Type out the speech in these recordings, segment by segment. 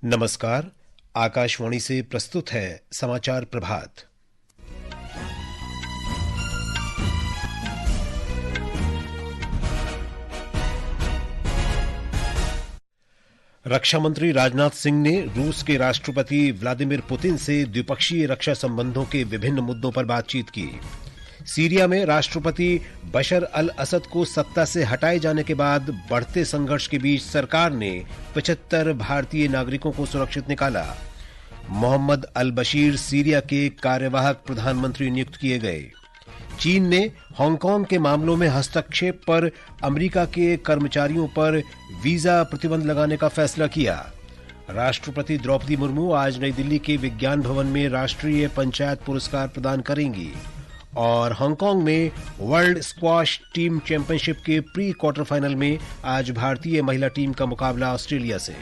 नमस्कार। आकाशवाणी से प्रस्तुत है समाचार प्रभात। रक्षा मंत्री राजनाथ सिंह ने रूस के राष्ट्रपति व्लादिमीर पुतिन से द्विपक्षीय रक्षा संबंधों के विभिन्न मुद्दों पर बातचीत की। सीरिया में राष्ट्रपति बशर अल असद को सत्ता से हटाए जाने के बाद बढ़ते संघर्ष के बीच सरकार ने 75 भारतीय नागरिकों को सुरक्षित निकाला। मोहम्मद अल बशीर सीरिया के कार्यवाहक प्रधानमंत्री नियुक्त किए गए। चीन ने हांगकांग के मामलों में हस्तक्षेप पर अमेरिका के कर्मचारियों पर वीजा प्रतिबंध लगाने का फैसला किया। राष्ट्रपति द्रौपदी मुर्मू आज नई दिल्ली के विज्ञान भवन में राष्ट्रीय पंचायत पुरस्कार प्रदान करेंगी। और हांगकांग में वर्ल्ड स्क्वॉश टीम चैंपियनशिप के प्री क्वार्टर फाइनल में आज भारतीय महिला टीम का मुकाबला ऑस्ट्रेलिया से।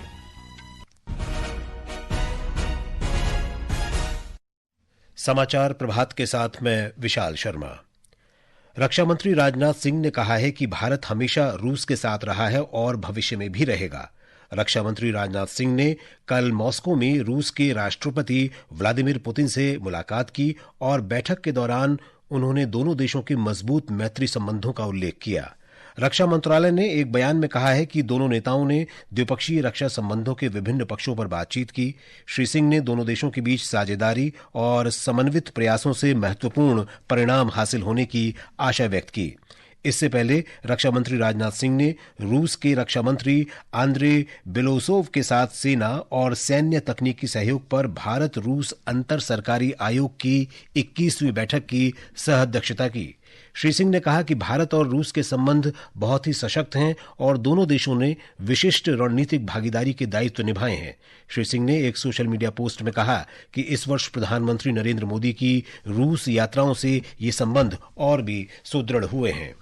समाचार प्रभात के साथ मैं विशाल शर्मा। रक्षा मंत्री राजनाथ सिंह ने कहा है कि भारत हमेशा रूस के साथ रहा है और भविष्य में भी रहेगा। रक्षा मंत्री राजनाथ सिंह ने कल मॉस्को में रूस के राष्ट्रपति व्लादिमीर पुतिन से मुलाकात की और बैठक के दौरान उन्होंने दोनों देशों के मजबूत मैत्री संबंधों का उल्लेख किया। रक्षा मंत्रालय ने एक बयान में कहा है कि दोनों नेताओं ने द्विपक्षीय रक्षा संबंधों के विभिन्न पक्षों पर बातचीत की। श्री सिंह ने दोनों देशों के बीच साझेदारी और समन्वित प्रयासों से महत्वपूर्ण परिणाम हासिल होने की आशा व्यक्त की। इससे पहले रक्षा मंत्री राजनाथ सिंह ने रूस के रक्षा मंत्री आंद्रे बेलोसोव के साथ सेना और सैन्य तकनीकी सहयोग पर भारत रूस अंतर सरकारी आयोग की 21वीं बैठक की सह अध्यक्षता की। श्री सिंह ने कहा कि भारत और रूस के संबंध बहुत ही सशक्त हैं और दोनों देशों ने विशिष्ट रणनीतिक भागीदारी के दायित्व निभाए हैं। श्री सिंह ने एक सोशल मीडिया पोस्ट में कहा कि इस वर्ष प्रधानमंत्री नरेंद्र मोदी की रूस यात्राओं से ये संबंध और भी सुदृढ़ हुए हैं।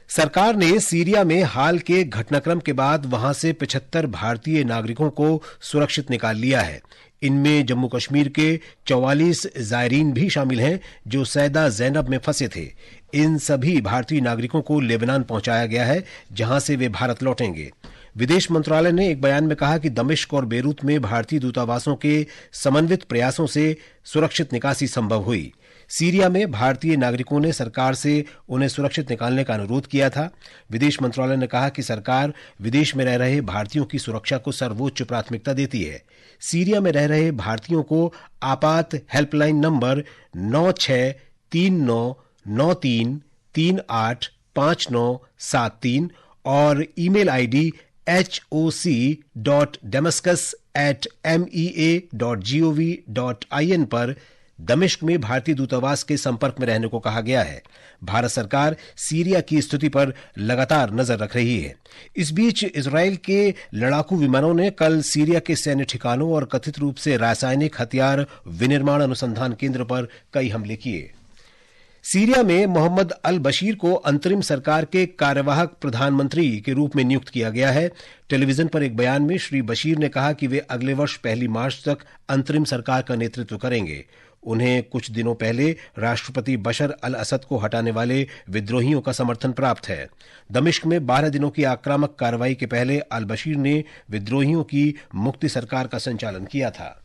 सरकार ने सीरिया में हाल के घटनाक्रम के बाद वहां से 75 भारतीय नागरिकों को सुरक्षित निकाल लिया है। इनमें जम्मू कश्मीर के 44 जायरीन भी शामिल हैं जो सैदा जैनब में फंसे थे। इन सभी भारतीय नागरिकों को लेबनान पहुंचाया गया है, जहां से वे भारत लौटेंगे। विदेश मंत्रालय ने एक बयान में कहा कि दमिश्क और बेरूत में भारतीय दूतावासों के समन्वित प्रयासों से सुरक्षित निकासी संभव हुई। सीरिया में भारतीय नागरिकों ने सरकार से उन्हें सुरक्षित निकालने का अनुरोध किया था। विदेश मंत्रालय ने कहा कि सरकार विदेश में रह रहे भारतीयों की सुरक्षा को सर्वोच्च प्राथमिकता देती है। सीरिया में रह रहे भारतीयों को आपात हेल्पलाइन नंबर 963993385973 और ईमेल आईडी hoc.damascus@mea.gov.in पर दमिश्क में भारतीय दूतावास के संपर्क में रहने को कहा गया है। भारत सरकार सीरिया की स्थिति पर लगातार नजर रख रही है। इस बीच इजरायल के लड़ाकू विमानों ने कल सीरिया के सैन्य ठिकानों और कथित रूप से रासायनिक हथियार विनिर्माण अनुसंधान केंद्र पर कई हमले किए। सीरिया में मोहम्मद अल बशीर को अंतरिम सरकार के कार्यवाहक प्रधानमंत्री के रूप में नियुक्त किया गया है। टेलीविजन पर एक बयान में श्री बशीर ने कहा कि वे अगले वर्ष 1 मार्च तक अंतरिम सरकार का नेतृत्व करेंगे। उन्हें कुछ दिनों पहले राष्ट्रपति बशर अल असद को हटाने वाले विद्रोहियों का समर्थन प्राप्त है। दमिश्क में 12 दिनों की आक्रामक कार्रवाई के पहले अल बशीर ने विद्रोहियों की मुक्ति सरकार का संचालन किया था।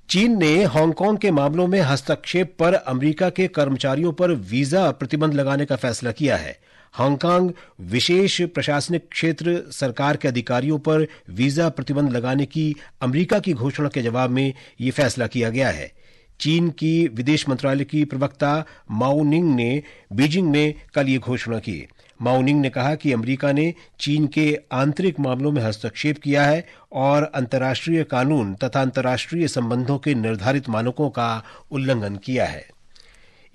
चीन ने हांगकांग के मामलों में हस्तक्षेप पर अमेरिका के कर्मचारियों पर वीजा प्रतिबंध लगाने का फैसला किया है। हांगकांग विशेष प्रशासनिक क्षेत्र सरकार के अधिकारियों पर वीजा प्रतिबंध लगाने की अमेरिका की घोषणा के जवाब में यह फैसला किया गया है। चीन की विदेश मंत्रालय की प्रवक्ता माओ निंग ने बीजिंग में कल ये घोषणा की। माओ निंग ने कहा कि अमेरिका ने चीन के आंतरिक मामलों में हस्तक्षेप किया है और अंतर्राष्ट्रीय कानून तथा अंतर्राष्ट्रीय संबंधों के निर्धारित मानकों का उल्लंघन किया है।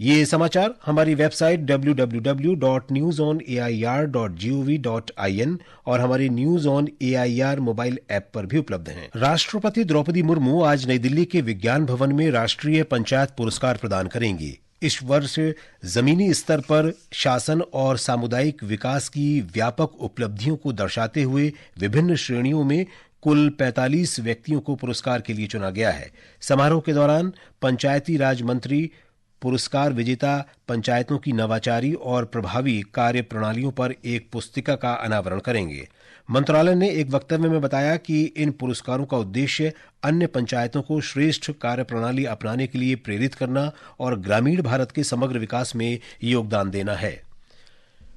ये समाचार हमारी वेबसाइट www.newsonair.gov.in और हमारी news on AIR mobile app पर भी उपलब्ध हैं। राष्ट्रपति द्रौपदी मुर्मू आज नई दिल्ली के विज्ञान भवन में राष्ट्रीय पंचायत पुरस्कार प्रदान करेंगी। इस वर्ष जमीनी स्तर पर शासन और सामुदायिक विकास की व्यापक उपलब्धियों को दर्शाते हुए विभिन्न श्रेणियों में कुल 45 व्यक्तियों को पुरस्कार के लिए चुना गया है। समारोह के दौरान पंचायती राज मंत्री पुरस्कार विजेता पंचायतों की नवाचारी और प्रभावी कार्य प्रणालियों पर एक पुस्तिका का अनावरण करेंगे। मंत्रालय ने एक वक्तव्य में बताया कि इन पुरस्कारों का उद्देश्य अन्य पंचायतों को श्रेष्ठ कार्यप्रणाली अपनाने के लिए प्रेरित करना और ग्रामीण भारत के समग्र विकास में योगदान देना है।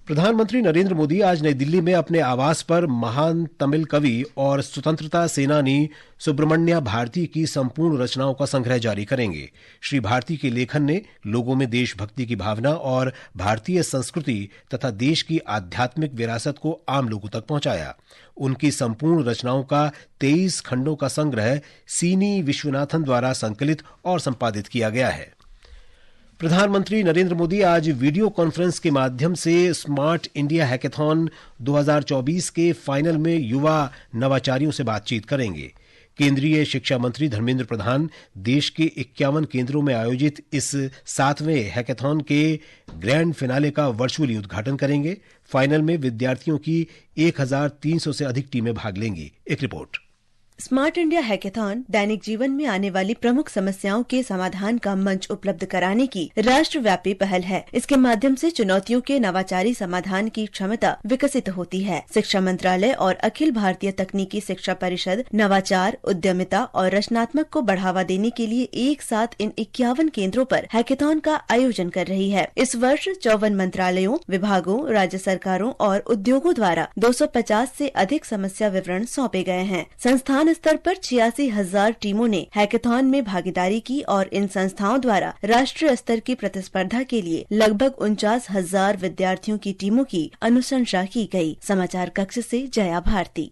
प्रधानमंत्री नरेंद्र मोदी आज नई दिल्ली में अपने आवास पर महान तमिल कवि और स्वतंत्रता सेनानी सुब्रमण्या भारती की संपूर्ण रचनाओं का संग्रह जारी करेंगे। श्री भारती के लेखन ने लोगों में देशभक्ति की भावना और भारतीय संस्कृति तथा देश की आध्यात्मिक विरासत को आम लोगों तक पहुंचाया। उनकी संपूर्ण रचनाओं का 23 खंडों का संग्रह सीनी विश्वनाथन द्वारा संकलित और संपादित किया गया है। प्रधानमंत्री नरेंद्र मोदी आज वीडियो कॉन्फ्रेंस के माध्यम से स्मार्ट इंडिया हैकेथॉन 2024 के फाइनल में युवा नवाचारियों से बातचीत करेंगे। केंद्रीय शिक्षा मंत्री धर्मेंद्र प्रधान देश के 51 केंद्रों में आयोजित इस 7वें हैकेथॉन के ग्रैंड फिनाले का वर्चुअली उद्घाटन करेंगे। फाइनल में विद्यार्थियों की 1300 से अधिक टीमें भाग लेंगी। एक रिपोर्ट। स्मार्ट इंडिया हैकेथॉन दैनिक जीवन में आने वाली प्रमुख समस्याओं के समाधान का मंच उपलब्ध कराने की राष्ट्रव्यापी पहल है। इसके माध्यम से चुनौतियों के नवाचारी समाधान की क्षमता विकसित होती है। शिक्षा मंत्रालय और अखिल भारतीय तकनीकी शिक्षा परिषद नवाचार, उद्यमिता और रचनात्मक को बढ़ावा देने के लिए एक साथ इन 51 केंद्रों पर हैकेथॉन का आयोजन कर रही है। इस वर्ष 54 मंत्रालयों, विभागों, राज्य सरकारों और उद्योगों द्वारा 250 से अधिक समस्या विवरण सौंपे गए हैं। संस्थान स्तर पर 86,000 टीमों ने हैकेथॉन में भागीदारी की और इन संस्थाओं द्वारा राष्ट्रीय स्तर की प्रतिस्पर्धा के लिए लगभग 49,000 विद्यार्थियों की टीमों की अनुशंसा की गई। समाचार कक्ष से जया भारती।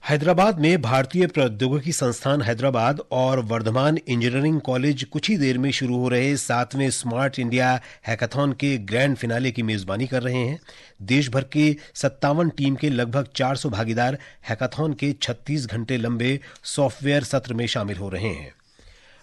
हैदराबाद में भारतीय प्रौद्योगिकी संस्थान हैदराबाद और वर्धमान इंजीनियरिंग कॉलेज कुछ ही देर में शुरू हो रहे 7वें स्मार्ट इंडिया हैकाथॉन के ग्रैंड फिनाले की मेजबानी कर रहे हैं। देश भर के 57 टीम के लगभग 400 भागीदार हैकाथॉन के 36 घंटे लंबे सॉफ्टवेयर सत्र में शामिल हो रहे हैं।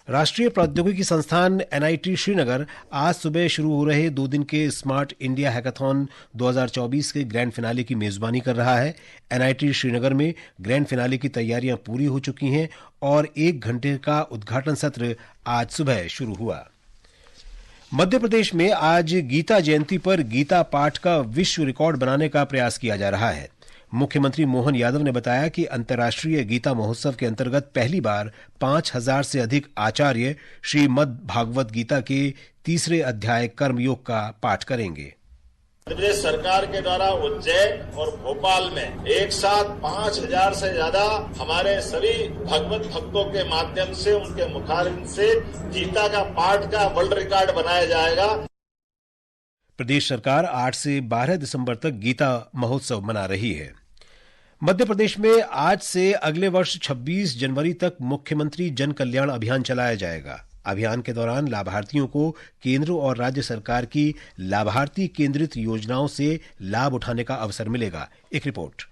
राष्ट्रीय प्रौद्योगिकी संस्थान एनआईटी श्रीनगर आज सुबह शुरू हो रहे 2 दिन के स्मार्ट इंडिया हैकाथॉन 2024 के ग्रैंड फिनाले की मेजबानी कर रहा है। एनआईटी श्रीनगर में ग्रैंड फिनाले की तैयारियां पूरी हो चुकी हैं और 1 घंटे का उद्घाटन सत्र आज सुबह शुरू हुआ। मध्य प्रदेश में आज गीता जयंती पर गीता पाठ का विश्व रिकॉर्ड बनाने का प्रयास किया जा रहा है। मुख्यमंत्री मोहन यादव ने बताया कि अंतर्राष्ट्रीय गीता महोत्सव के अंतर्गत पहली बार 5,000 से अधिक आचार्य श्रीमद् भागवत गीता के 3 अध्याय कर्मयोग का पाठ करेंगे। मध्य प्रदेश सरकार के द्वारा उज्जैन और भोपाल में एक साथ 5,000 से ज्यादा हमारे सभी भगवत भक्तों के माध्यम से उनके मुखारविंद से गीता का पाठ का वर्ल्ड रिकॉर्ड बनाया जाएगा। प्रदेश सरकार 8 से 12 दिसंबर तक गीता महोत्सव मना रही है। मध्य प्रदेश में आज से अगले वर्ष 26 जनवरी तक मुख्यमंत्री जन कल्याण अभियान चलाया जाएगा। अभियान के दौरान लाभार्थियों को केंद्र और राज्य सरकार की लाभार्थी केंद्रित योजनाओं से लाभ उठाने का अवसर मिलेगा। एक रिपोर्ट।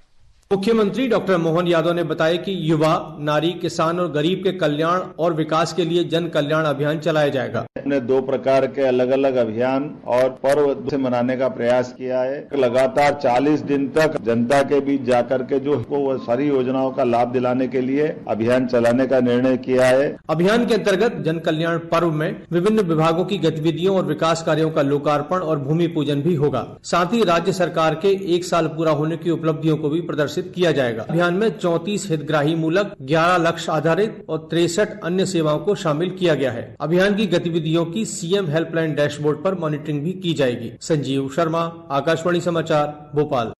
मुख्यमंत्री डॉक्टर मोहन यादव ने बताया कि युवा, नारी, किसान और गरीब के कल्याण और विकास के लिए जन कल्याण अभियान चलाया जाएगा। हमने 2 प्रकार के अलग अलग अभियान और पर्व से मनाने का प्रयास किया है। लगातार 40 दिन तक जनता के बीच जाकर के जो वो सारी योजनाओं का लाभ दिलाने के लिए अभियान चलाने का निर्णय किया है। अभियान के अंतर्गत जन कल्याण पर्व में विभिन्न विभागों की गतिविधियों और विकास कार्यों का लोकार्पण और भूमि पूजन भी होगा। साथ ही राज्य सरकार के 1 साल पूरा होने की उपलब्धियों को भी प्रदर्शित किया जाएगा। अभियान में 34 हितग्राही मूलक, 11 लक्ष्य आधारित और 63 अन्य सेवाओं को शामिल किया गया है। अभियान की गतिविधियों की सीएम हेल्पलाइन डैशबोर्ड पर मॉनिटरिंग भी की जाएगी। संजीव शर्मा, आकाशवाणी समाचार, भोपाल।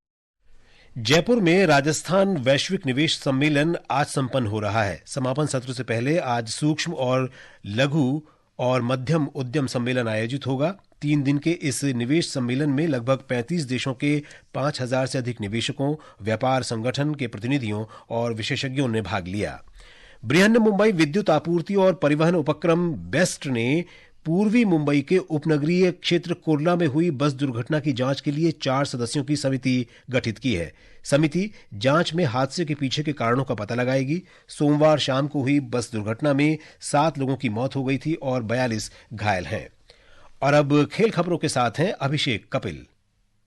जयपुर में राजस्थान वैश्विक निवेश सम्मेलन आज संपन्न हो रहा है। समापन सत्र से पहले आज सूक्ष्म और लघु और मध्यम उद्यम सम्मेलन आयोजित होगा। 3 दिन के इस निवेश सम्मेलन में लगभग 35 देशों के 5,000 से अधिक निवेशकों, व्यापार संगठन के प्रतिनिधियों और विशेषज्ञों ने भाग लिया। बृहन मुंबई विद्युत आपूर्ति और परिवहन उपक्रम बेस्ट ने पूर्वी मुंबई के उपनगरीय क्षेत्र कुर्ला में हुई बस दुर्घटना की जांच के लिए 4 सदस्यों की समिति गठित की है। समिति जांच में हादसे के पीछे के कारणों का पता लगाएगी। सोमवार शाम को हुई बस दुर्घटना में 7 लोगों की मौत हो गई थी और 42 घायल हैं। और अब खेल खबरों के साथ हैं Abhishek Kapil.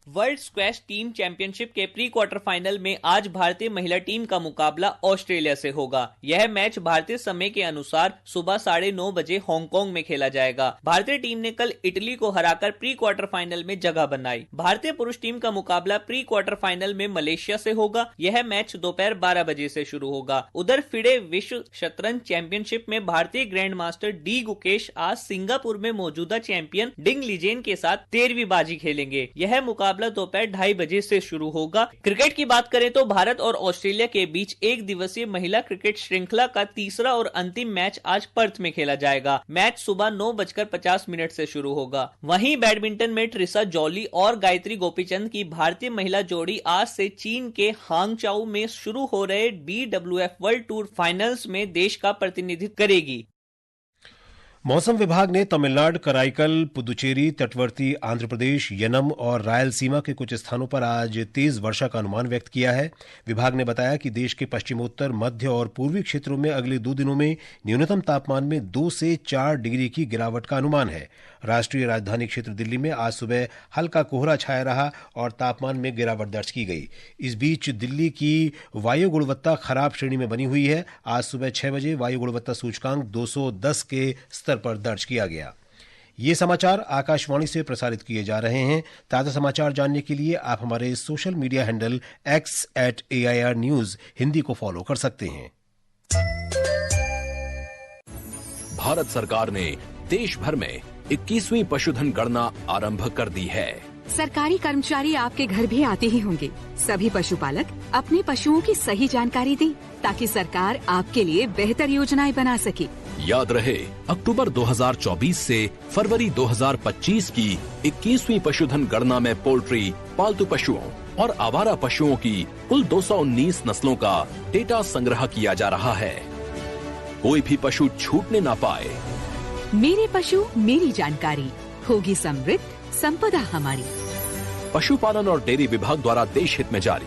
World squash team championship के प्री क्वार्टर फाइनल में आज भारतीय महिला टीम का मुकाबला ऑस्ट्रेलिया से होगा। यह मैच भारतीय समय के अनुसार सुबह 9:30 बजे हांगकांग में खेला जाएगा। भारतीय टीम ने कल इटली को हराकर प्री क्वार्टर फाइनल में जगह बनाई। भारतीय पुरुष टीम का मुकाबला प्री क्वार्टर फाइनल में मलेशिया से होगा। यह मैच दोपहर 12 बजे से शुरू होगा। उधर फिडे विश्व शतरंज चैंपियनशिप में भारतीय ग्रैंड मास्टर डी गुकेश आज सिंगापुर में मौजूदा चैंपियन डिंग लीजेन के साथ 13वीं बाजी खेलेंगे। यह मुकाबला दोपहर 2:30 बजे से शुरू होगा। क्रिकेट की बात करें तो भारत और ऑस्ट्रेलिया के बीच एक दिवसीय महिला क्रिकेट श्रृंखला का तीसरा और अंतिम मैच आज पर्थ में खेला जाएगा। मैच सुबह 9:50 से शुरू होगा। वहीं बैडमिंटन में ट्रिसा जॉली और गायत्री गोपीचंद की भारतीय महिला जोड़ी आज से चीन के हांगचाओ में शुरू हो रहे BWF वर्ल्ड टूर फाइनल्स में देश का प्रतिनिधित्व करेगी। मौसम विभाग ने तमिलनाडु, कराईकल, पुदुचेरी, तटवर्ती आंध्र प्रदेश, यनम और रायलसीमा के कुछ स्थानों पर आज तेज वर्षा का अनुमान व्यक्त किया है। विभाग ने बताया कि देश के पश्चिमोत्तर, मध्य और पूर्वी क्षेत्रों में अगले 2 दिनों में न्यूनतम तापमान में 2 से 4 डिग्री की गिरावट का अनुमान है। राष्ट्रीय राजधानी क्षेत्र दिल्ली में आज सुबह हल्का कोहरा छाया रहा और तापमान में गिरावट दर्ज की गई। इस बीच दिल्ली की वायु गुणवत्ता खराब श्रेणी में बनी हुई है। आज सुबह 6 बजे वायु गुणवत्ता सूचकांक 210 के स्तर पर दर्ज किया गया। ये समाचार आकाशवाणी से प्रसारित किए जा रहे हैं। ताजा समाचार जानने के लिए आप हमारे social media handle x@AIR News Hindi को फॉलो कर सकते हैं। भारत सरकार ने देश भर में 21वीं पशुधन गणना आरंभ कर दी है। सरकारी कर्मचारी आपके घर भी आते ही होंगे। सभी पशुपालक अपने पशुओं की सही जानकारी दें ताकि सरकार आपके लिए बेहतर योजनाएं बना सके। याद रहे, अक्टूबर 2024 से फरवरी 2025 की 21वीं पशुधन गणना में पोल्ट्री, पालतू पशुओं और आवारा पशुओं की कुल 219 नस्लों का डेटा संग्रह किया जा रहा है। कोई भी पशु छूटने ना पाए। मेरे पशु मेरी जानकारी, होगी समृद्ध संपदा हमारी। पशुपालन और डेयरी विभाग द्वारा देश हित में जारी।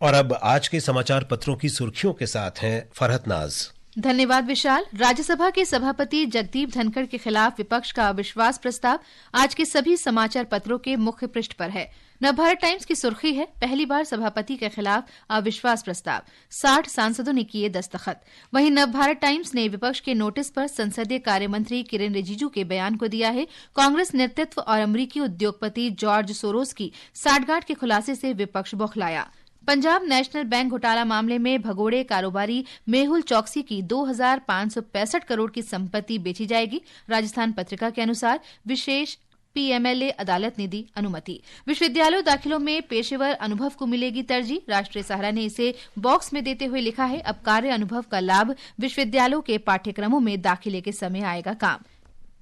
और अब आज के समाचार पत्रों की सुर्खियों के साथ हैं फरहत नाज। धन्यवाद विशाल। राज्यसभा के सभापति जगदीप धनखड़ के खिलाफ विपक्ष का अविश्वास प्रस्ताव आज के सभी समाचार पत्रों के मुख्य पृष्ठ पर है। नवभारत टाइम्स की सुर्खी है, पहली बार सभापति के खिलाफ अविश्वास प्रस्ताव, 60 सांसदों ने किए दस्तखत। वहीं नवभारत टाइम्स ने विपक्ष के नोटिस पर संसदीय कार्य मंत्री किरेन रिजिजू के बयान को दिया है। कांग्रेस नेतृत्व और अमरीकी उद्योगपति जॉर्ज सोरोस की साठगांठ के खुलासे से विपक्ष बौखलाया। पंजाब नेशनल बैंक घोटाला मामले में भगोड़े कारोबारी मेहुल चौकसी की 2,565 करोड़ की संपत्ति बेची जाएगी। राजस्थान पत्रिका के अनुसार विशेष PMLA अदालत ने दी अनुमति। विश्वविद्यालयों दाखिलों में पेशेवर अनुभव को मिलेगी तरजीह। राष्ट्रीय सहारा ने इसे बॉक्स में देते हुए लिखा है, अब कार्य अनुभव का लाभ विश्वविद्यालयों के पाठ्यक्रमों में दाखिले के समय आएगा काम।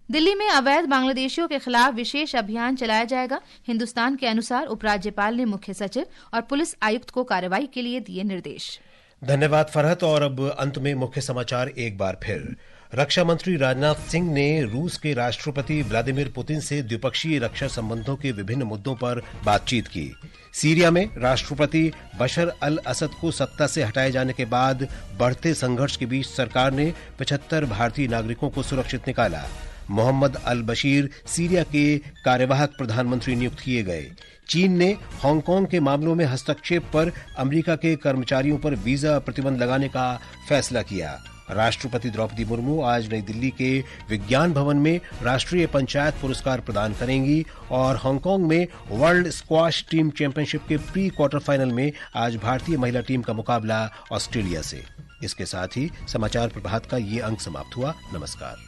दिल्ली में अवैध बांग्लादेशियों के खिलाफ विशेष अभियान चलाया जाएगा। हिंदुस्तान के अनुसार उपराज्यपाल ने मुख्य सचिव और पुलिस आयुक्त को कार्रवाई के लिए दिए निर्देश। धन्यवाद फरहत। और अब अंत में मुख्य समाचार एक बार फिर। रक्षा मंत्री राजनाथ सिंह ने रूस के राष्ट्रपति व्लादिमीर पुतिन से द्विपक्षीय रक्षा संबंधों के विभिन्न मुद्दों पर बातचीत की। सीरिया में राष्ट्रपति बशर अल असद को सत्ता से हटाए जाने के बाद बढ़ते संघर्ष के बीच सरकार ने 75 भारतीय नागरिकों को सुरक्षित निकाला। मोहम्मद अल बशीर सीरिया के कार्यवाहक प्रधानमंत्री नियुक्त किए गए। चीन ने हांगकांग के मामलों में हस्तक्षेप पर अमेरिका के कर्मचारियों पर वीजा प्रतिबंध लगाने का फैसला किया। राष्ट्रपति द्रौपदी मुर्मू आज नई दिल्ली के विज्ञान भवन में राष्ट्रीय पंचायत पुरस्कार प्रदान करेंगी और हांगकांग में वर्ल्ड स्क्वैश टीम चैंपियनशिप के प्री क्वार्टर फाइनल में आज भारतीय महिला टीम का मुकाबला ऑस्ट्रेलिया से। इसके साथ ही समाचार प्रभात का ये अंक समाप्त हुआ। नमस्कार।